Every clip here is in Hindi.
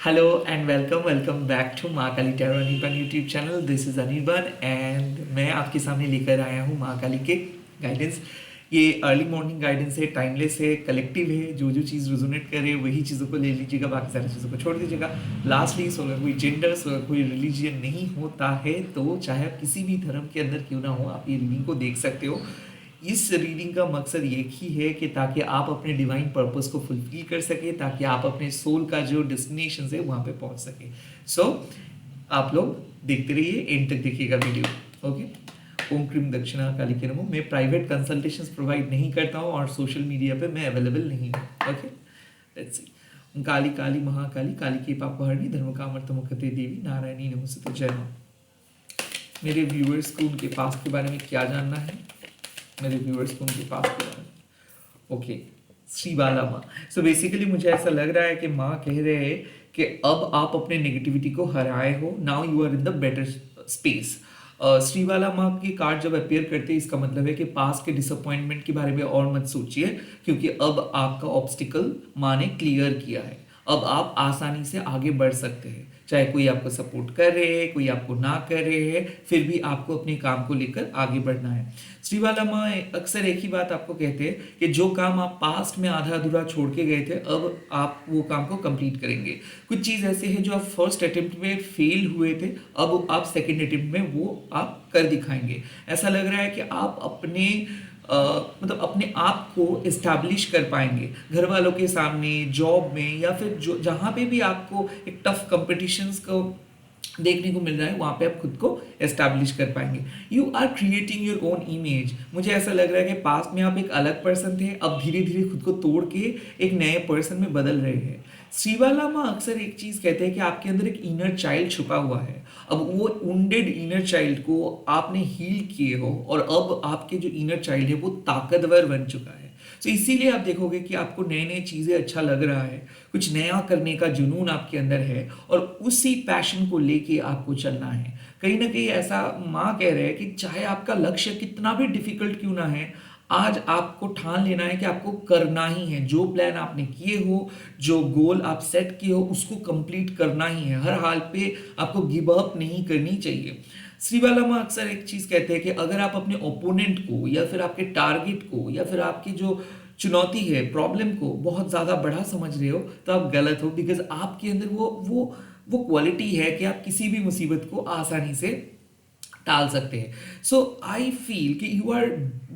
Hello and welcome back to Maa Kali tarot Anirban YouTube channel. This is Anirban and मैं आपके सामने लेकर आया हूँ माँ काली के गाइडेंस। ये अर्ली मॉर्निंग गाइडेंस है, टाइमलेस है, कलेक्टिव है। जो जो चीज़ रेजोनेट करे वही चीज़ों को ले लीजिएगा, बाकी सारी चीज़ों को छोड़ दीजिएगा। लास्टली सो अगर कोई जेंडर सो अगर कोई रिलीजियन नहीं होता है तो चाहे आप किसी भी धर्म के अंदर क्यों ना हो, आप ये रीडिंग को देख सकते हो। इस रीडिंग का मकसद एक ही है कि ताकि आप अपने डिवाइन पर्पस को फुलफिल कर सके, ताकि आप अपने सोल का जो डेस्टिनेशन है वहाँ पे पहुँच सके। सो आप लोग देखते रहिए, एंड तक देखिएगा वीडियो। ओके। ओम क्रीम दक्षिणा काली के नमो। मैं प्राइवेट कंसल्टेशंस प्रोवाइड नहीं करता हूँ और सोशल मीडिया पे मैं अवेलेबल नहीं हूँ। Okay, let's see. Kali Kali Mahakali, Kali के पापहरणी, धर्म कामर्थ मुखते देवी, नारायणी नमोस्तुते। जय मां। मेरे व्यूअर्स को उनके पास के बारे में क्या जानना है? मेरे व्यूअर्स को उनके पास के बारे में, ओके, श्री बाला माँ। सो बेसिकली मुझे ऐसा लग रहा है कि माँ कह रहे हैं कि अब आप अपने नेगेटिविटी को हराए हो, now you are in the better space. श्री वाला माँ की कार्ड जब अपेयर करते हैं, इसका मतलब है कि पास के डिसअपॉइंटमेंट के बारे में और मत सोचिए, क्योंकि अब आपका ऑब्स्टिकल माँ ने क्लियर किया है। अब आप आसानी से आगे बढ़ सकते हैं, चाहे कोई आपको सपोर्ट कर रहे हैं, कोई आपको ना कर रहे हैं, फिर भी आपको अपने काम को लेकर आगे बढ़ना है। श्रीवाला माँ अक्सर एक ही बात आपको कहते हैं कि जो काम आप पास्ट में आधा अधूरा छोड़ के गए थे, अब आप वो काम को कंप्लीट करेंगे। कुछ चीज़ ऐसे है जो आप फर्स्ट अटेम्प्ट में फेल हुए थे, अब आप सेकेंड अटेम्प्ट में वो आप कर दिखाएंगे। ऐसा लग रहा है कि आप अपने मतलब अपने आप को इस्टेब्लिश कर पाएंगे घर वालों के सामने, जॉब में, या फिर जो जहाँ पे भी आपको एक टफ कंपटीशंस को देखने को मिल रहा है, वहाँ पे आप खुद को एस्टैब्लिश कर पाएंगे। You are creating your own image. मुझे ऐसा लग रहा है कि पास्ट में आप एक अलग पर्सन थे, अब धीरे धीरे खुद को तोड़ के एक नए पर्सन में बदल रहे हैं। श्रीवाला माँ अक्सर एक चीज़ कहते हैं कि आपके अंदर एक इनर चाइल्ड छुपा हुआ है। अब वो वुंडेड इनर चाइल्ड को आपने हील किए हो और अब आपके जो इनर चाइल्ड है वो ताकतवर बन चुका है। तो इसीलिए आप देखोगे कि आपको नए नए चीज़ें अच्छा लग रहा है, कुछ नया करने का जुनून आपके अंदर है और उसी पैशन को लेके आपको चलना है। कहीं ना कहीं ऐसा माँ कह रहे हैं कि चाहे आपका लक्ष्य कितना भी डिफिकल्ट क्यों ना है, आज आपको ठान लेना है कि आपको करना ही है। जो प्लान आपने किए हो, जो गोल आप सेट किए हो, उसको कंप्लीट करना ही है। हर हाल पे आपको गिव अप नहीं करनी चाहिए। श्रीवाला माँ अक्सर एक चीज़ कहते हैं कि अगर आप अपने ओपोनेंट को या फिर आपके टारगेट को या फिर आपकी जो चुनौती है, प्रॉब्लम को बहुत ज़्यादा बड़ा समझ रहे हो, तो आप गलत हो। बिकॉज आपके अंदर वो क्वालिटी है कि आप किसी भी मुसीबत को आसानी से टाल सकते हैं। सो आई फील कि you are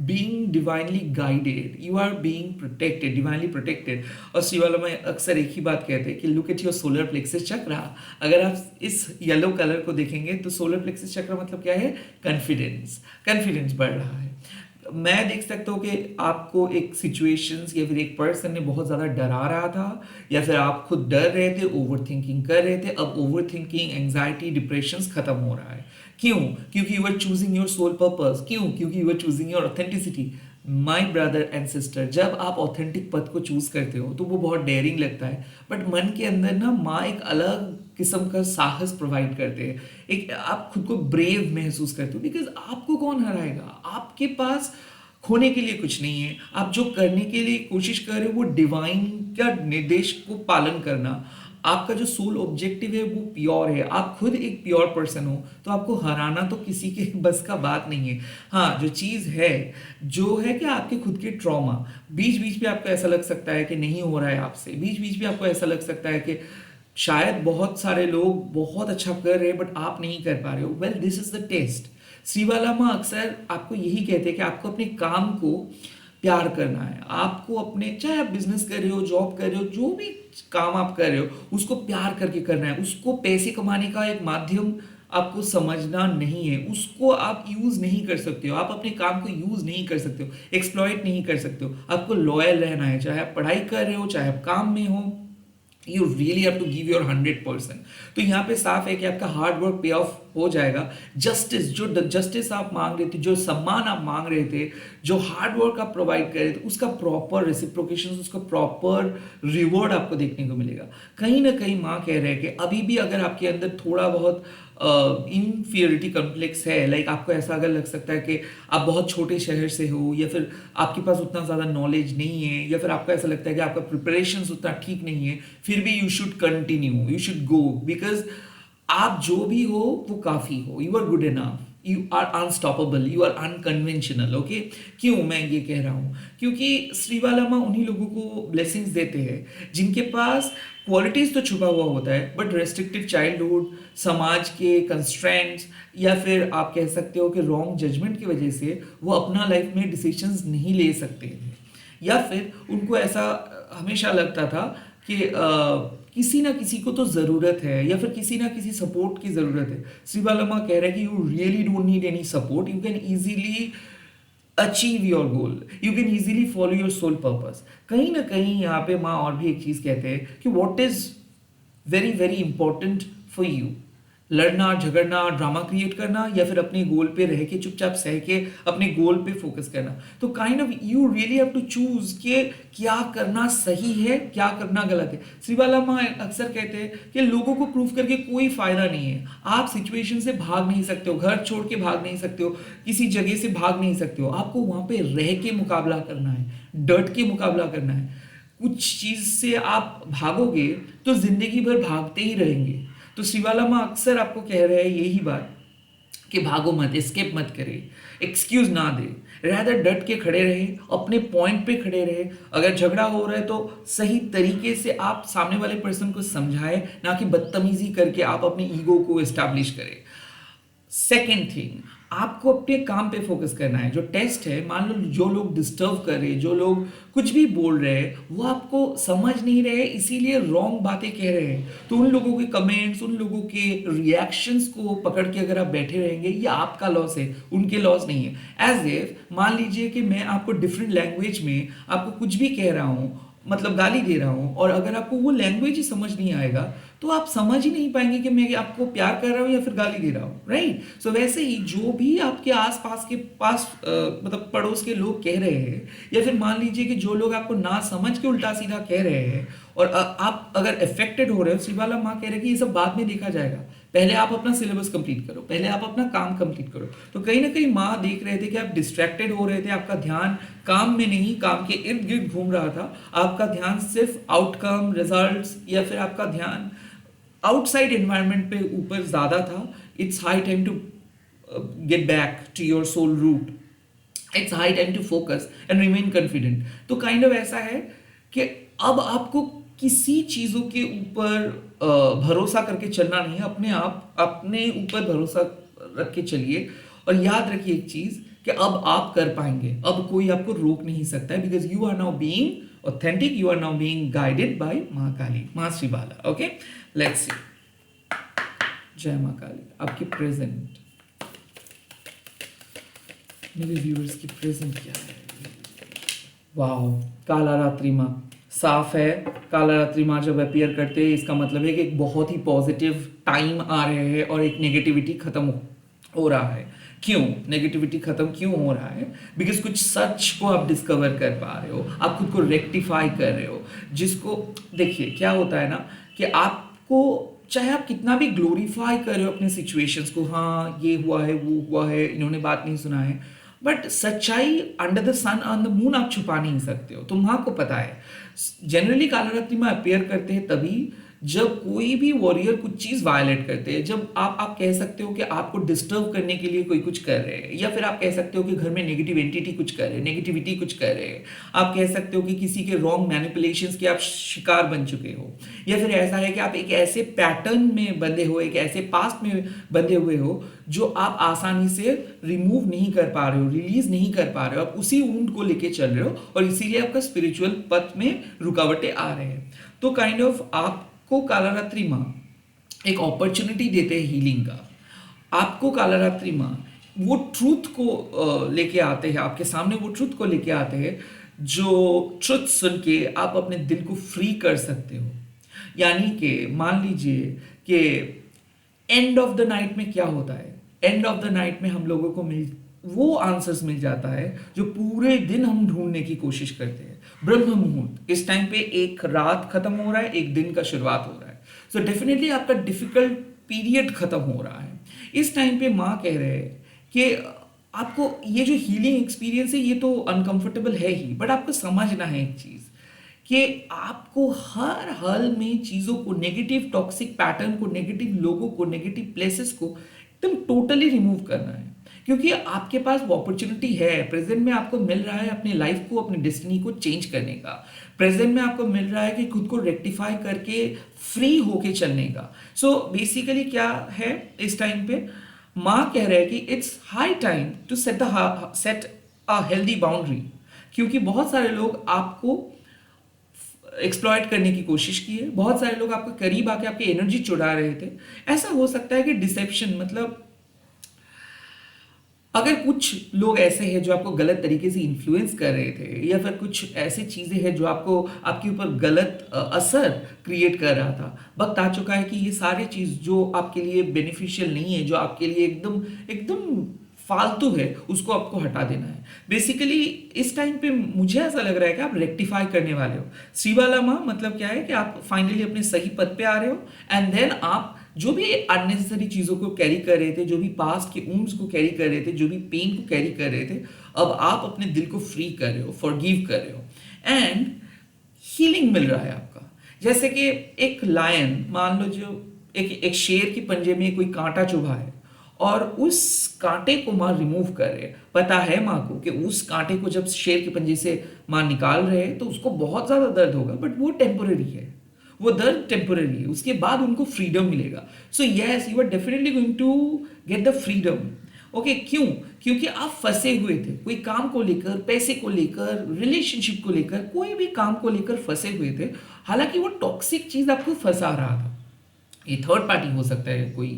being divinely guided, you are being protected, divinely protected. और शिवाला में अक्सर एक ही बात कहते हैं कि look at your solar plexus चक्र। अगर आप इस येलो कलर को देखेंगे तो सोलर प्लेक्सस चक्र मतलब क्या है? कॉन्फिडेंस। कॉन्फिडेंस बढ़ रहा है। मैं देख सकता हूँ कि आपको एक सिचुएशंस या फिर एक पर्सन ने बहुत ज़्यादा डरा रहा था, या फिर आप खुद डर रहे थे, ओवर थिंकिंग कर रहे थे। अब ओवर थिंकिंग, एंग्जाइटी, डिप्रेशन खत्म हो रहा है। क्यों? क्योंकि you are choosing your soul purpose. क्यों? क्योंकि you are choosing your authenticity. My brother and sister, जब आप ऑथेंटिक पथ को चूज करते हो तो वो बहुत डेयरिंग लगता है, बट मन के अंदर ना माँ एक अलग किस्म का साहस प्रोवाइड करते हैं। एक आप खुद को ब्रेव महसूस करते हो, बिकॉज आपको कौन हराएगा? आपके पास खोने के लिए कुछ नहीं है। आप जो करने के लिए कोशिश कर रहे हो वो डिवाइन का निर्देश को पालन करना। आपका जो सोल ऑब्जेक्टिव है वो प्योर है, आप खुद एक प्योर पर्सन हो, तो आपको हराना तो किसी के बस का बात नहीं है। हाँ, जो चीज़ है जो है कि आपके खुद के ट्रॉमा, बीच बीच में आपको ऐसा लग सकता है कि नहीं हो रहा है आपसे, बीच बीच में आपको ऐसा लग सकता है कि शायद बहुत सारे लोग बहुत अच्छा कर रहे हैं बट आप नहीं कर पा रहे हो। Well, this is the test. Shribala Maa अक्सर आपको यही कहते हैं कि आपको अपने काम को प्यार करना है। आपको अपने, चाहे आप बिजनेस कर रहे हो, जॉब कर रहे हो, जो भी काम आप कर रहे हो उसको प्यार करके करना है। उसको पैसे कमाने का एक माध्यम आपको समझना नहीं है, उसको आप यूज नहीं कर सकते हो, आप अपने काम को यूज नहीं कर सकते हो, एक्सप्लॉइट नहीं कर सकते हो। आपको लॉयल रहना है, चाहे आप पढ़ाई कर रहे हो, चाहे आप काम में हो। You really have to give your 100%। तो यहाँ पे साफ है कि आपका हार्ड वर्क पे ऑफ हो जाएगा। जस्टिस, जो जस्टिस आप मांग रहे थे, जो सम्मान आप मांग रहे थे, जो हार्ड वर्क आप प्रोवाइड कर रहे थे, उसका प्रॉपर रेसिप्रोकेशन, उसका प्रॉपर रिवॉर्ड आपको देखने को मिलेगा। कहीं ना कहीं माँ कह रहे हैं कि अभी भी अगर आपके अंदर थोड़ा बहुत इनफीरियरिटी कॉम्प्लेक्स है, लाइक आपको ऐसा अगर लग सकता है कि आप बहुत छोटे शहर से हो, या फिर आपके पास उतना ज़्यादा नॉलेज नहीं है, या फिर आपको ऐसा लगता है कि आपका प्रिपरेशन उतना ठीक नहीं है, फिर भी you should continue, you should go, because आप जो भी हो वो काफ़ी हो, you are good enough, you are unstoppable, you are unconventional. Okay, क्यों मैं ये कह रहा हूँ? क्योंकि श्री वाला माँ उन्हीं लोगों को ब्लेसिंग्स देते हैं जिनके पास क्वालिटीज तो छुपा हुआ होता है, बट रेस्ट्रिक्टेड चाइल्डहुड, समाज के कंस्ट्रेंट्स, या फिर आप कह सकते हो कि रॉन्ग जजमेंट की वजह से वो अपना लाइफ में डिसीजंस नहीं ले सकते हैं, या फिर उनको ऐसा हमेशा लगता था कि किसी ना किसी को तो ज़रूरत है, या फिर किसी ना किसी सपोर्ट की ज़रूरत है। श्री बालामा कह रहे हैं कि you really don't need any support, you can easily achieve your goal, you can easily follow your soul purpose. कहीं ना कहीं यहाँ पे माँ और भी एक चीज़ कहते हैं कि what is very very important for you, लड़ना, झगड़ना, ड्रामा क्रिएट करना, या फिर अपने गोल पे रह के चुपचाप सह के अपने गोल पे फोकस करना। तो kind of you really have to choose कि क्या करना सही है, क्या करना गलत है। श्रीवाला माँ अक्सर कहते हैं कि लोगों को प्रूव करके कोई फायदा नहीं है, आप सिचुएशन से भाग नहीं सकते हो, घर छोड़ के भाग नहीं सकते हो, किसी जगह से भाग नहीं सकते हो, आपको वहां पे रह के मुकाबला करना है, डट के मुकाबला करना है। कुछ चीज से आप भागोगे तो जिंदगी भर भागते ही रहेंगे। तो श्रीवाला माँ अक्सर आपको कह रहे हैं यही बात कि भागो मत, एस्केप मत करे, एक्सक्यूज ना दे, रैदर डट के खड़े रहे, अपने पॉइंट पे खड़े रहे। अगर झगड़ा हो रहा है तो सही तरीके से आप सामने वाले पर्सन को समझाए, ना कि बदतमीजी करके आप अपने ईगो को एस्टैब्लिश करें। सेकेंड थिंग, आपको अपने काम पे फोकस करना है। जो टेस्ट है, मान लो जो लोग डिस्टर्ब कर रहे हैं, जो लोग कुछ भी बोल रहे हैं, वो आपको समझ नहीं रहे, इसीलिए रॉन्ग बातें कह रहे हैं, तो उन लोगों के कमेंट्स, उन लोगों के रिएक्शंस को पकड़ के अगर आप बैठे रहेंगे, ये आपका लॉस है, उनके लॉस नहीं है। एज इफ मान लीजिए कि मैं आपको डिफरेंट लैंग्वेज में आपको कुछ भी कह रहा हूँ, मतलब गाली दे रहा हूँ, और अगर आपको वो लैंग्वेज ही समझ नहीं आएगा तो आप समझ ही नहीं पाएंगे कि मैं आपको प्यार कर रहा हूँ या फिर गाली दे रहा हूँ, राइट? सो वैसे ही जो भी आपके आसपास के पास मतलब पड़ोस के लोग कह रहे हैं, या फिर मान लीजिए कि जो लोग आपको ना समझ के उल्टा सीधा कह रहे हैं, और आप अगर अफेक्टेड हो रहे हो, शिवाला माँ कह रहे हैं कि ये सब बाद में देखा जाएगा, पहले आप अपना सिलेबस कंप्लीट करो, पहले आप अपना काम कंप्लीट करो। तो कहीं ना कहीं माँ देख रहे थे कि आप डिस्ट्रैक्टेड हो रहे थे, आपका ध्यान काम में नहीं, काम के इर्द गिर्द घूम रहा था, आपका ध्यान सिर्फ आउटकम, रिजल्ट्स, या फिर आपका ध्यान आउटसाइड एनवायरनमेंट पे ऊपर ज्यादा था। It's high time to get back to your soul root, it's high time to focus and remain confident. तो काइंड ऑफ ऐसा है कि अब आपको किसी चीजों के ऊपर भरोसा करके चलना नहीं है, अपने आप अपने ऊपर भरोसा रख के चलिए, और याद रखिए एक चीज कि अब आप कर पाएंगे, अब कोई आपको रोक नहीं सकता है, because you are now being authentic, you are now being guided by Maa Kali, Maa Shri Bala. Okay, let's see. जय माँ काली। आपकी प्रेजेंट, मेरे व्यूअर्स की प्रेजेंट क्या है? वाओ, काला रात्रि माँ साफ है। काला रात्रि माँ जब अपीयर करते हैं, इसका मतलब है कि एक बहुत ही पॉजिटिव टाइम आ रहे हैं और एक नेगेटिविटी खत्म हो रहा है। क्यों नेगेटिविटी खत्म क्यों हो रहा है? बिकॉज कुछ सच को आप डिस्कवर कर पा रहे हो, आप खुद को रेक्टिफाई कर रहे हो। जिसको देखिए क्या होता है ना, कि आपको चाहे आप कितना भी ग्लोरीफाई कर रहे हो अपने सिचुएशंस को, हाँ ये हुआ है, वो हुआ है, इन्होंने बात नहीं सुना है, बट सच्चाई under the sun on the moon आप छुपा नहीं सकते हो। तो माँ को पता है। जनरली काला रात्रि में अपेयर करते हैं तभी जब कोई भी वॉरियर कुछ चीज वायलेट करते हैं, जब आप कह सकते हो कि आपको डिस्टर्ब करने के लिए कोई कुछ कर रहे हैं, या फिर आप कह सकते हो कि घर में नेगेटिव एंटिटी कुछ कर रहे हैं, नेगेटिविटी कुछ कर रहे हैं, आप कह सकते हो कि किसी के रॉन्ग मैनिपुलेशंस के आप शिकार बन चुके हो, या फिर ऐसा है कि आप एक ऐसे पैटर्न में बंधे हो, एक ऐसे पास्ट में बंधे हुए हो जो आप आसानी से रिमूव नहीं कर पा रहे हो, रिलीज नहीं कर पा रहे हो, आप उसी वुंड को लेके चल रहे हो, और इसीलिए आपका स्पिरिचुअल पथ में रुकावटें आ रहे हैं। तो काइंड ऑफ आपको काला रात्रि माँ एक अपॉर्चुनिटी देते हैं हीलिंग का। आपको काला रात्रि माँ वो ट्रूथ को लेके आते हैं, आपके सामने वो ट्रूथ को लेके आते हैं, जो ट्रुथ सुन के आप अपने दिल को फ्री कर सकते हो। यानी कि मान लीजिए कि एंड ऑफ द नाइट में क्या होता है, एंड ऑफ द नाइट में हम लोगों को वो आंसर्स मिल जाता है जो पूरे दिन हम ढूंढने की कोशिश करते हैं। ब्रह्म मुहूर्त, इस टाइम पे एक रात खत्म हो रहा है, एक दिन का शुरुआत हो रहा है। सो डेफिनेटली आपका डिफिकल्ट पीरियड खत्म हो रहा है। इस टाइम पे माँ कह रहे हैं कि आपको ये जो हीलिंग एक्सपीरियंस है ये तो अनकंफर्टेबल है ही, बट आपको समझना है एक चीज कि आपको हर हाल में चीज़ों को, नेगेटिव टॉक्सिक पैटर्न को, नेगेटिव लोगों को, नेगेटिव प्लेसेस को एकदम टोटली रिमूव करना है। क्योंकि आपके पास वो अपॉर्चुनिटी है, प्रेजेंट में आपको मिल रहा है अपनी लाइफ को, अपनी डेस्टिनी को चेंज करने का। प्रेजेंट में आपको मिल रहा है कि खुद को रेक्टिफाई करके फ्री होके चलने का। सो बेसिकली क्या है इस टाइम पे, माँ कह रहे हैं कि it's high time to set a healthy boundary. क्योंकि बहुत सारे लोग आपको एक्सप्लॉइट करने की कोशिश की है, बहुत सारे लोग आपके करीब आके आपकी एनर्जी चुरा रहे थे। ऐसा हो सकता है कि डिसेप्शन, मतलब अगर कुछ लोग ऐसे हैं जो आपको गलत तरीके से इन्फ्लुएंस कर रहे थे, या फिर कुछ ऐसी चीजें हैं जो आपको, आपके ऊपर गलत असर क्रिएट कर रहा था, वक्त आ चुका है कि ये सारी चीज जो आपके लिए बेनिफिशियल नहीं है, जो आपके लिए एकदम एकदम फालतू है, उसको आपको हटा देना है। बेसिकली इस टाइम पे मुझे ऐसा लग रहा है कि आप रेक्टिफाई करने वाले हो। श्रीवाला माँ मतलब क्या है कि आप फाइनली अपने सही पद पे आ रहे हो, एंड देन आप जो भी अननेसेसरी चीज़ों को कैरी कर रहे थे, जो भी पास्ट के वुंड्स को कैरी कर रहे थे, जो भी पेन को कैरी कर रहे थे, अब आप अपने दिल को फ्री कर रहे हो, फॉरगिव कर रहे हो, एंड हीलिंग मिल रहा है आपका। जैसे कि एक लायन, मान लो जो एक शेर के पंजे में कोई कांटा चुभा है और उस कांटे को माँ रिमूव कर रहे, पता है माँ को कि उस कांटे को जब शेर के पंजे से माँ निकाल रहे हैं तो उसको बहुत ज़्यादा दर्द होगा, बट वो टेम्पोररी है, वो दर्द टेम्पोररी है, उसके बाद उनको फ्रीडम मिलेगा। So yes, you are definitely going to get the freedom. Okay, क्यों? क्योंकि आप फंसे हुए थे कोई काम को लेकर, पैसे को लेकर, रिलेशनशिप को लेकर, कोई भी काम को लेकर फंसे हुए थे। हालांकि वो टॉक्सिक चीज आपको फंसा रहा था, ये थर्ड पार्टी हो सकता है, कोई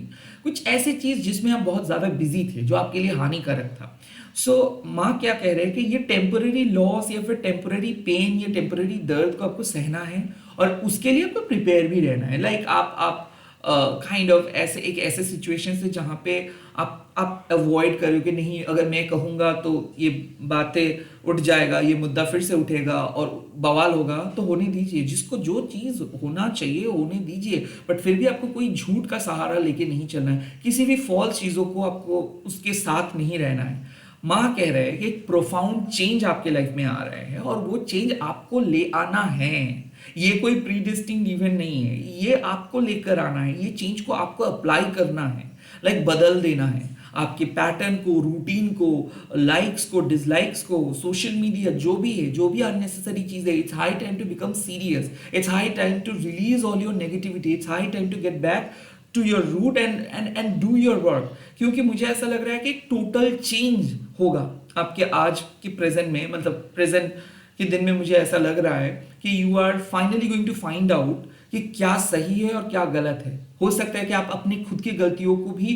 कुछ ऐसी चीज जिसमें आप बहुत ज्यादा बिजी थे, जो आपके लिए हानिकारक था। सो माँ क्या कह रहे हैं कि ये टेम्पोररी लॉस या फिर टेम्पोररी पेन या टेम्पोररी दर्द को आपको सहना है, और उसके लिए आपको प्रिपेयर भी रहना है। लाइक आप काइंड ऑफ ऐसे सिचुएशन से जहाँ पे आप अवॉइड करो कि नहीं, अगर मैं कहूँगा तो ये बातें उठ जाएगा, ये मुद्दा फिर से उठेगा और बवाल होगा, तो होने दीजिए। जिसको जो चीज़ होना चाहिए होने दीजिए, बट फिर भी आपको कोई झूठ का सहारा लेके नहीं चलना है, किसी भी फॉल्स चीज़ों को आपको उसके साथ नहीं रहना है। माँ कह रहे हैं कि एक प्रोफाउंड चेंज आपके लाइफ में आ रहे हैं, और वो चेंज आपको ले आना है। ये कोई प्री डिस्टिंक्ट इवेंट नहीं है, ये आपको लेकर आना है, ये चेंज को आपको अप्लाई करना है, लाइक बदल देना है आपके पैटर्न को, रूटीन को, लाइक्स को, डिसलाइक्स को, सोशल मीडिया जो भी है, जो भी अननेसेसरी चीज है। It's high time to become serious, it's high time to release all your negativity, it's high time to get back to your root and do your work. क्योंकि मुझे ऐसा लग रहा है कि एक टोटल चेंज होगा आपके आज के प्रेजेंट में, मतलब प्रेजेंट के दिन में मुझे ऐसा लग रहा है कि you are finally going to find out कि क्या सही है और क्या गलत है। हो सकता है कि आप अपनी खुद की गलतियों को भी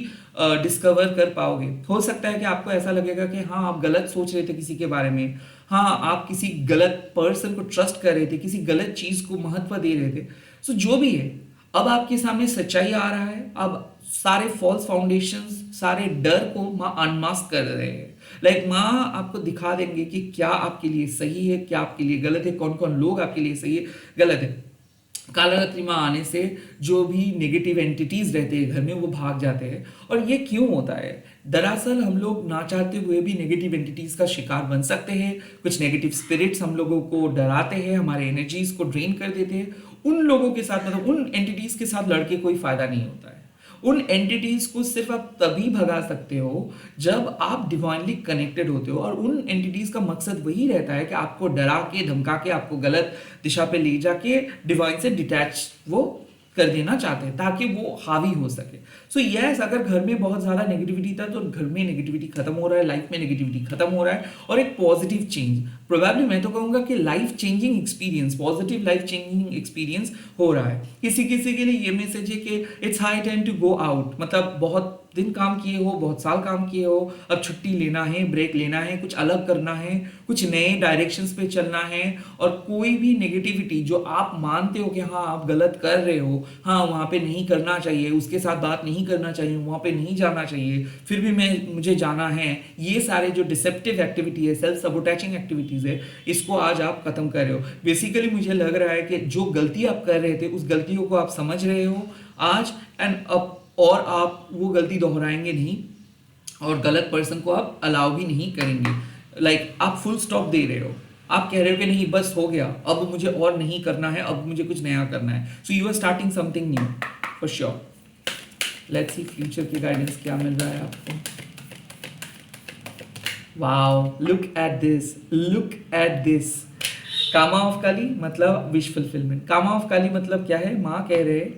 डिस्कवर कर पाओगे। हो सकता है कि आपको ऐसा लगेगा कि हाँ, आप गलत सोच रहे थे किसी के बारे में, हाँ, आप किसी गलत पर्सन को ट्रस्ट कर रहे थे, किसी गलत चीज को महत्व दे रहे थे। सो जो भी है, अब आपके सामने सच्चाई आ रहा है। अब सारे फॉल्स फाउंडेशंस, सारे डर को माँ अनमास्क कर रहे हैं। लाइक माँ आपको दिखा देंगे कि क्या आपके लिए सही है, क्या आपके लिए गलत है, कौन कौन लोग आपके लिए सही है, गलत है। कालरात्रि माँ आने से जो भी नेगेटिव एंटिटीज रहते हैं घर में, वो भाग जाते हैं। और ये क्यों होता है? दरअसल हम लोग ना चाहते हुए भी नेगेटिव एंटिटीज का शिकार बन सकते हैं। कुछ नेगेटिव स्पिरिट्स हम लोगों को डराते हैं, हमारे एनर्जीज को ड्रेन कर देते हैं। उन लोगों के साथ, मतलब उन एंटिटीज के साथ लड़के कोई फायदा नहीं होता है। उन एंटिटीज को सिर्फ आप तभी भगा सकते हो जब आप डिवाइनली कनेक्टेड होते हो। और उन एंटिटीज का मकसद वही रहता है कि आपको डरा के, धमका के, आपको गलत दिशा पे ले जाके डिवाइन से डिटैच वो कर देना चाहते हैं, ताकि वो हावी हो सके। सो यस, अगर घर में बहुत ज्यादा नेगेटिविटी था तो घर में नेगेटिविटी खत्म हो रहा है, लाइफ में नेगेटिविटी खत्म हो रहा है, और एक पॉजिटिव चेंज, प्रोबेबली मैं तो कहूंगा कि life changing experience, positive life changing experience हो रहा है। किसी किसी के लिए ये मैसेज है कि it's high time to go out, मतलब बहुत दिन काम किए हो, बहुत साल काम किए हो, अब छुट्टी लेना है, ब्रेक लेना है, कुछ अलग करना है, कुछ नए डायरेक्शंस पे चलना है। और कोई भी नेगेटिविटी जो आप मानते हो कि हाँ आप गलत कर रहे हो, हाँ वहाँ पे नहीं करना चाहिए, उसके साथ बात नहीं करना चाहिए, वहाँ पे नहीं जाना चाहिए, फिर भी मुझे जाना है, ये सारे जो डिसेप्टिव एक्टिविटी है, सेल्फ सबोटेजिंग एक्टिविटीज़ है, इसको आज आप खत्म कर रहे हो। बेसिकली मुझे लग रहा है कि जो गलती आप कर रहे थे उस गलतियों को आप समझ रहे हो आज एंड अब, और आप वो गलती दोहराएंगे नहीं और गलत पर्सन को आप अलाउ भी नहीं करेंगे। आप फुल स्टॉप दे रहे हो, आप कह रहे हो कि नहीं बस हो गया, अब मुझे और नहीं करना है, अब मुझे कुछ नया करना है। So you are starting something new for sure. Let's see future की गाइडेंस क्या मिल रहा है आपको। Wow, look at this, look at this. Kama of Kali मतलब wish fulfilment. Kama of Kali मतलब क्या है, माँ कह रहे हैं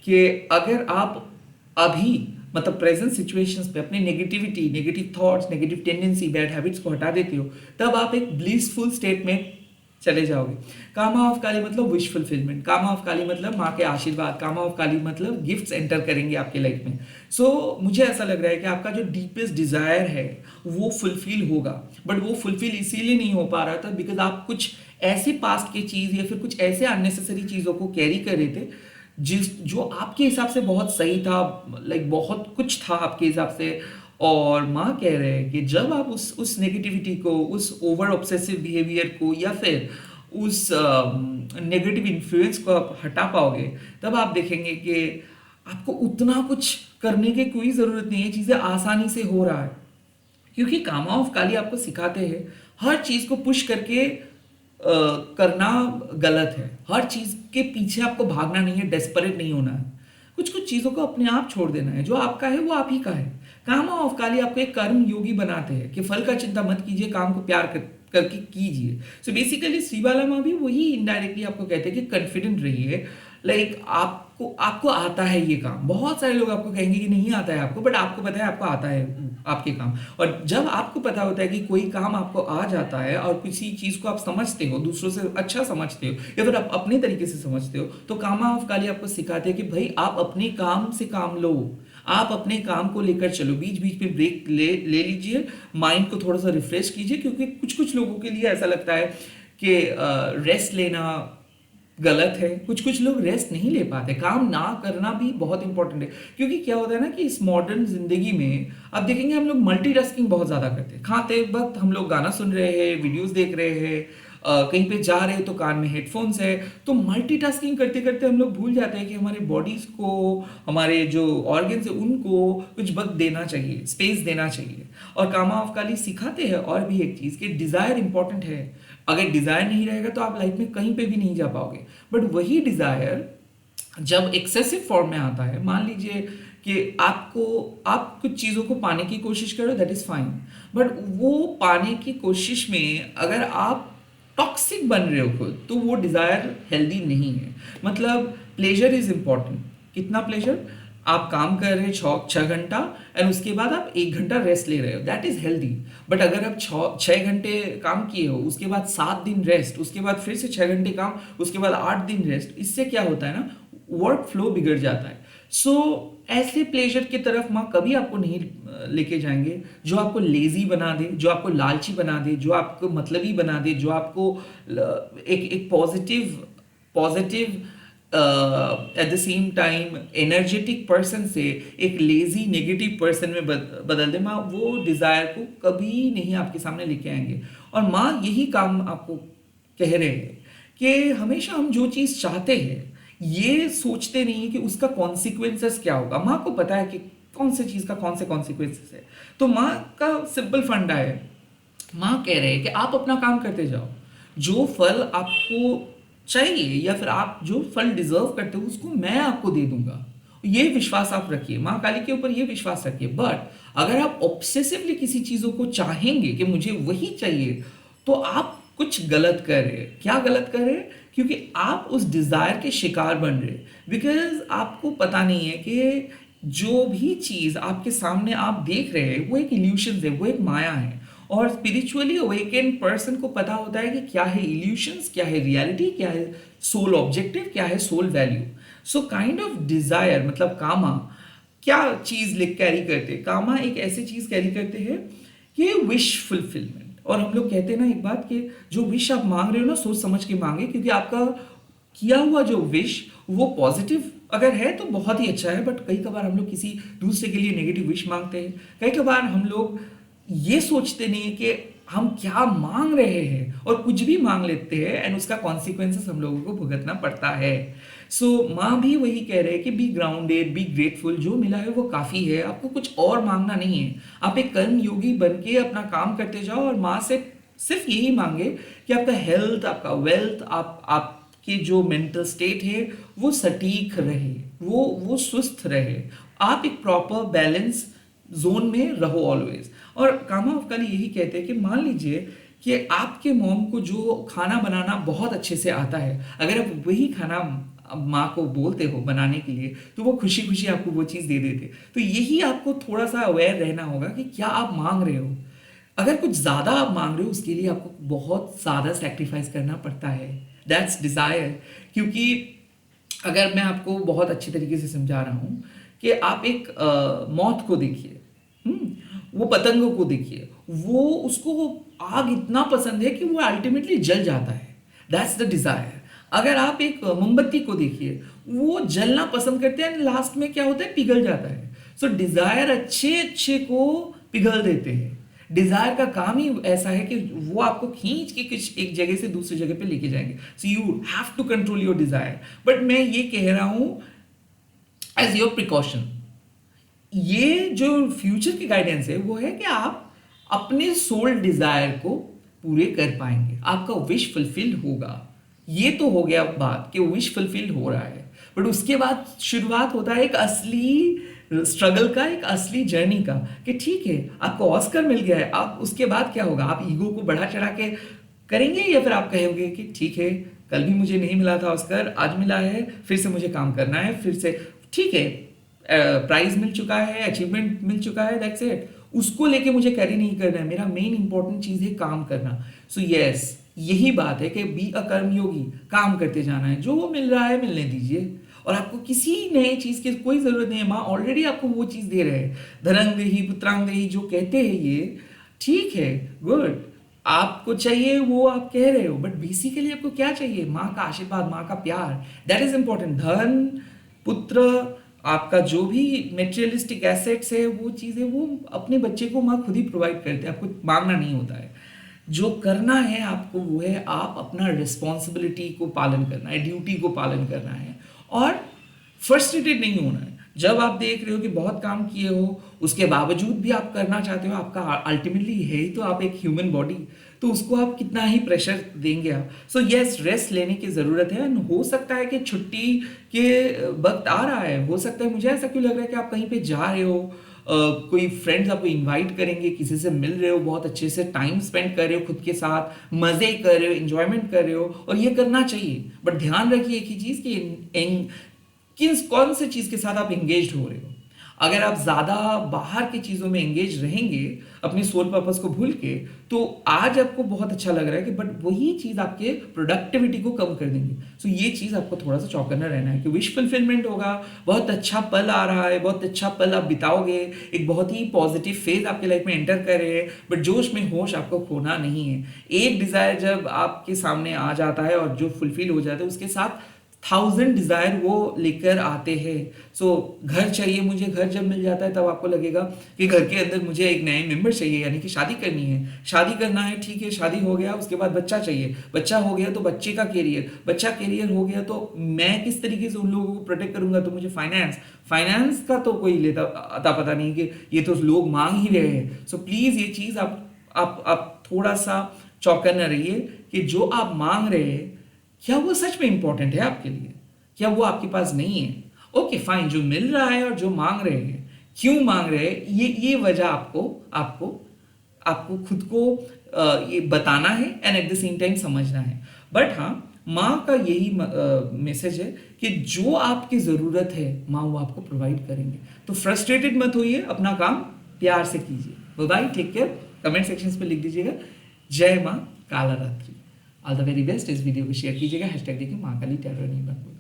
कि अगर आप अभी मतलब प्रेजेंट सिचुएशंस पे अपनी negativity, negative thoughts, negative tendency, bad habits को हटा देते हो, तब आप एक ब्लिसफुल स्टेट में चले जाओगे। कामा ऑफ काली मतलब wish fulfilment, Kama of Kali मतलब माँ के आशीर्वाद, कामा ऑफ काली मतलब गिफ्ट्स एंटर करेंगे आपके लाइफ में। सो मुझे ऐसा लग रहा है कि आपका जो डीपेस्ट डिजायर है वो फुलफिल होगा, बट वो फुलफिल इसीलिए नहीं हो पा रहा था बिकॉज आप कुछ ऐसे पास्ट की चीज़ या फिर कुछ ऐसे अननेसेसरी चीज़ों को कैरी कर रहे थे जो आपके हिसाब से बहुत सही था, बहुत कुछ था आपके हिसाब से। और माँ कह रहे हैं कि जब आप उस नेगेटिविटी को, उस ओवर ऑब्सेसिव बिहेवियर को या फिर उस नेगेटिव इन्फ्लुएंस को आप हटा पाओगे, तब आप देखेंगे कि आपको उतना कुछ करने की कोई ज़रूरत नहीं है, चीज़ें आसानी से हो रहा है। क्योंकि कामा ऑफ काली आपको सिखाते हैं हर चीज़ को पुश करके करना गलत है, हर चीज़ के पीछे आपको भागना नहीं है, डेस्परेट नहीं होना है, कुछ कुछ चीज़ों को अपने आप छोड़ देना है, जो आपका है वो आप ही का है। कामा ऑफ काली आपको एक कर्म योगी बनाते हैं कि फल का चिंता मत कीजिए, काम को प्यार करके कीजिए। सो बेसिकली श्रीबाला माँ भी वही इनडायरेक्टली आपको कहते हैं कि कॉन्फिडेंट रहिए। आपको आपको आता है ये काम। बहुत सारे लोग आपको कहेंगे कि नहीं आता है आपको, बट आपको पता है आपको आता है आपके काम। और जब आपको पता होता है कि कोई काम आपको आ जाता है और किसी चीज़ को आप समझते हो, दूसरों से अच्छा समझते हो या फिर आप अपने तरीके से समझते हो, तो कामा ऑफ काली आपको सिखाते हैं कि भाई आप अपने काम से काम लो, आप अपने काम को लेकर चलो, बीच बीच में ब्रेक ले लीजिए, माइंड को थोड़ा सा रिफ्रेश कीजिए। क्योंकि कुछ कुछ लोगों के लिए ऐसा लगता है कि रेस्ट लेना गलत है, कुछ कुछ लोग रेस्ट नहीं ले पाते, काम ना करना भी बहुत इंपॉर्टेंट है। क्योंकि क्या होता है ना कि इस मॉडर्न जिंदगी में आप देखेंगे हम लोग मल्टीटास्किंग बहुत ज़्यादा करते हैं। खाते वक्त हम लोग गाना सुन रहे हैं, वीडियोस देख रहे हैं, कहीं पे जा रहे हैं तो कान में हेडफोन्स है, तो मल्टीटास्किंग करते करते हम लोग भूल जाते हैं कि हमारे बॉडीज़ को, हमारे जो ऑर्गन्स है उनको कुछ वक्त देना चाहिए, स्पेस देना चाहिए। और कामा ऑफ काली सिखाते हैं और भी एक चीज़ कि डिज़ायर इंपॉर्टेंट है। अगर डिज़ायर नहीं रहेगा तो आप लाइफ में कहीं पे भी नहीं जा पाओगे। बट वही डिज़ायर जब एक्सेसिव फॉर्म में आता है, मान लीजिए कि आप कुछ चीज़ों को पाने की कोशिश करो, दैट इज़ फाइन, बट वो पाने की कोशिश में अगर आप टॉक्सिक बन रहे हो खुद, तो वो डिज़ायर हेल्दी नहीं है। मतलब प्लेजर इज़ इम्पॉर्टेंट। कितना प्लेजर? आप काम कर रहे हैं 6 घंटा एंड उसके बाद आप 1 घंटा रेस्ट ले रहे हो, दैट इज़ हेल्दी। बट अगर आप 6 घंटे काम किए हो, उसके बाद 7 दिन रेस्ट, उसके बाद फिर से 6 घंटे काम, उसके बाद 8 दिन रेस्ट, इससे क्या होता है ना, वर्क फ्लो बिगड़ जाता है। सो ऐसे प्लेजर की तरफ माँ कभी आपको नहीं लेके जाएंगे जो आपको लेजी बना दे, जो आपको लालची बना दे, जो आपको मतलबी बना दे, जो आपको एक positive at the same time energetic person से एक लेजी नेगेटिव पर्सन में बदल दे। माँ वो डिज़ायर को कभी नहीं आपके सामने लेके आएंगे। और माँ यही काम आपको कह रहे हैं कि हमेशा हम जो चीज़ चाहते हैं ये सोचते नहीं है कि उसका कॉन्सिक्वेंसेस क्या होगा। माँ को पता है कि कौन सी चीज़ का कौन से कॉन्सिक्वेंसेस है। तो माँ का सिंपल फंडा है, माँ कह रहे हैं कि आप अपना काम करते जाओ, जो फल आपको चाहिए या फिर आप जो फल डिजर्व करते हो उसको मैं आपको दे दूंगा। ये विश्वास आप रखिए, माँ काली के ऊपर ये विश्वास रखिए। बट अगर आप ऑब्सेसिवली किसी चीज़ों को चाहेंगे कि मुझे वही चाहिए, तो आप कुछ गलत कर रहे हैं। क्या गलत कर रहे हैं? क्योंकि आप उस डिज़ायर के शिकार बन रहे हैं। बिकॉज आपको पता नहीं है कि जो भी चीज़ आपके सामने आप देख रहे हैं वो एक इल्यूशन है, वो एक माया है। और स्पिरिचुअली अवेकेंड पर्सन को पता होता है कि क्या है इल्यूशंस, क्या है रियलिटी, क्या है सोल ऑब्जेक्टिव, क्या है soul value. So kind of desire मतलब कामा क्या चीज लिख कैरी करते हैं? कामा एक ऐसी चीज कैरी करते हैं कि विश फुलफिलमेंट। और हम लोग कहते हैं ना एक बात कि जो विश आप मांग रहे हो ना, सोच समझ के मांगे, क्योंकि आपका किया हुआ जो विश वो पॉजिटिव अगर है तो बहुत ही अच्छा है। बट कई कबार हम लोग किसी दूसरे के लिए नेगेटिव विश मांगते हैं। कई कबार हम लोग ये सोचते नहीं है कि हम क्या मांग रहे हैं और कुछ भी मांग लेते हैं एंड उसका कॉन्सिक्वेंसेस हम लोगों को भुगतना पड़ता है। सो माँ भी वही कह रहे हैं कि बी ग्राउंडेड, बी ग्रेटफुल, जो मिला है वो काफ़ी है, आपको कुछ और मांगना नहीं है। आप एक कर्म योगी बन के अपना काम करते जाओ और माँ से सिर्फ यही मांगे कि आपका हेल्थ, आपका वेल्थ, आपकी जो मेंटल स्टेट है वो सटीक रहे, वो स्वस्थ रहे, आप एक प्रॉपर बैलेंस जोन में रहो ऑलवेज। और कामा अफगानी यही कहते हैं कि मान लीजिए कि आपके मॉम को जो खाना बनाना बहुत अच्छे से आता है, अगर आप वही खाना माँ को बोलते हो बनाने के लिए तो वो खुशी खुशी आपको वो चीज़ दे देते। तो यही आपको थोड़ा सा अवेयर रहना होगा कि क्या आप मांग रहे हो। अगर कुछ ज़्यादा आप मांग रहे हो उसके लिए आपको बहुत ज़्यादा सेक्रीफाइस करना पड़ता है। That's desire. क्योंकि अगर मैं आपको बहुत अच्छी तरीके से समझा रहा हूँ कि आप एक मौत को देखिए, वो पतंगों को देखिए, वो उसको आग इतना पसंद है कि वो अल्टीमेटली जल जाता है। That's the desire. अगर आप एक मोमबत्ती को देखिए, वो जलना पसंद करते हैं, लास्ट में क्या होता है, पिघल जाता है। सो डिजायर अच्छे अच्छे को पिघल देते हैं। डिजायर का काम ही ऐसा है कि वो आपको खींच के कुछ एक जगह से दूसरी जगह पे लेके जाएंगे। So you have to control your desire. But मैं ये कह रहा हूं एज योर प्रिकॉशन, ये जो फ्यूचर की गाइडेंस है वो है कि आप अपने सोल डिजायर को पूरे कर पाएंगे, आपका विश फुलफिल होगा। ये तो हो गया बात कि विश फुलफिल हो रहा है, बट उसके बाद शुरुआत होता है एक असली स्ट्रगल का, एक असली जर्नी का। कि ठीक है आपको ऑस्कर मिल गया है, आप उसके बाद क्या होगा? आप ईगो को बढ़ा चढ़ा के करेंगे या फिर आप कहोगे कि ठीक है कल भी मुझे नहीं मिला था ऑस्कर, आज मिला है, फिर से मुझे काम करना है, फिर से ठीक है प्राइज मिल चुका है, अचीवमेंट मिल चुका है, दैट्स इट, उसको लेके मुझे कैरी नहीं करना है, मेरा मेन इंपॉर्टेंट चीज है काम करना। सो यस, यही बात है कि बी अ कर्म योगी, काम करते जाना है, जो मिल रहा है मिलने दीजिए। और आपको किसी नए चीज की कोई जरूरत नहीं है, माँ ऑलरेडी आपको वो चीज दे रहे हैं। धनंग देही पुत्रांग देही जो कहते हैं ये ठीक है, गुड, आपको चाहिए वो आप कह रहे हो, बट बेसिकली आपको क्या चाहिए? माँ का आशीर्वाद, माँ का प्यार, दैट इज इंपॉर्टेंट। धन, पुत्र, आपका जो भी मेटेरियलिस्टिक एसेट्स है, वो चीज़ें वो अपने बच्चे को माँ खुद ही प्रोवाइड करते हैं, आपको मांगना नहीं होता है। जो करना है आपको वो है आप अपना रिस्पॉन्सिबिलिटी को पालन करना है, ड्यूटी को पालन करना है और फ्रस्ट्रेटेड नहीं होना है। जब आप देख रहे हो कि बहुत काम किए हो उसके बावजूद भी आप करना चाहते हो, आपका अल्टीमेटली है ही तो आप एक ह्यूमन बॉडी, तो उसको आप कितना ही प्रेशर देंगे आप। सो यस, रेस्ट लेने की ज़रूरत है। हो सकता है कि छुट्टी के वक्त आ रहा है, हो सकता है, मुझे ऐसा क्यों लग रहा है कि आप कहीं पे जा रहे हो, कोई फ्रेंड्स आपको इनवाइट करेंगे, किसी से मिल रहे हो, बहुत अच्छे से टाइम स्पेंड कर रहे हो खुद के साथ, मज़े कर रहे हो, इंजॉयमेंट कर रहे हो, और ये करना चाहिए। बट ध्यान रखिए एक ही चीज़ कि कौन से चीज़ के साथ आप एंगेज हो रहे हो। अगर आप ज़्यादा बाहर की चीज़ों में एंगेज रहेंगे अपने सोल पर्पस को भूल के, तो आज आपको बहुत अच्छा लग रहा है कि बट वही चीज़ आपके प्रोडक्टिविटी को कम कर देंगे। सो ये चीज़ आपको थोड़ा सा चौकन्ना रहना है कि विश फुलफिलमेंट होगा, बहुत अच्छा पल आ रहा है, बहुत अच्छा पल आप बिताओगे, एक बहुत ही पॉजिटिव फेज आपके लाइफ में एंटर कर रहे हैं, बट जोश में होश आपको खोना नहीं है। एक डिज़ायर जब आपके सामने आ जाता है और जो फुलफिल हो जाता है, उसके साथ 1000 डिजायर वो लेकर आते हैं। सो घर चाहिए मुझे, घर जब मिल जाता है तब आपको लगेगा कि घर के अंदर मुझे एक नए मेंबर चाहिए, यानी कि शादी करनी है, शादी करना है, ठीक है शादी हो गया, उसके बाद बच्चा चाहिए, बच्चा हो गया तो बच्चे का कैरियर, बच्चा कैरियर हो गया तो मैं किस तरीके से उन लोगों को प्रोटेक्ट करूंगा, तो मुझे फाइनेंस का तो कोई लेता अता पता नहीं, कि ये तो लोग मांग ही रहे हैं। सो प्लीज ये चीज आप थोड़ा सा चौकन्ना रहिए कि जो आप मांग रहे हैं क्या वो सच में इंपॉर्टेंट है आपके लिए, क्या वो आपके पास नहीं है। ओके फाइन, जो मिल रहा है और जो मांग रहे हैं, क्यों मांग रहे हैं, ये वजह आपको आपको आपको खुद को ये बताना है and at the same time समझना है। बट हाँ, माँ का यही मैसेज है कि जो आपकी ज़रूरत है माँ वो आपको प्रोवाइड करेंगे। तो फ्रस्ट्रेटेड मत होइए, अपना काम प्यार से कीजिए। Bye, take care. Comment sections पे लिख दीजिएगा जय माँ Kalaratri. All the very best. इस वीडियो को शेयर कीजिएगा, हैशटैग देखिए माँ काली टेरर नहीं बन।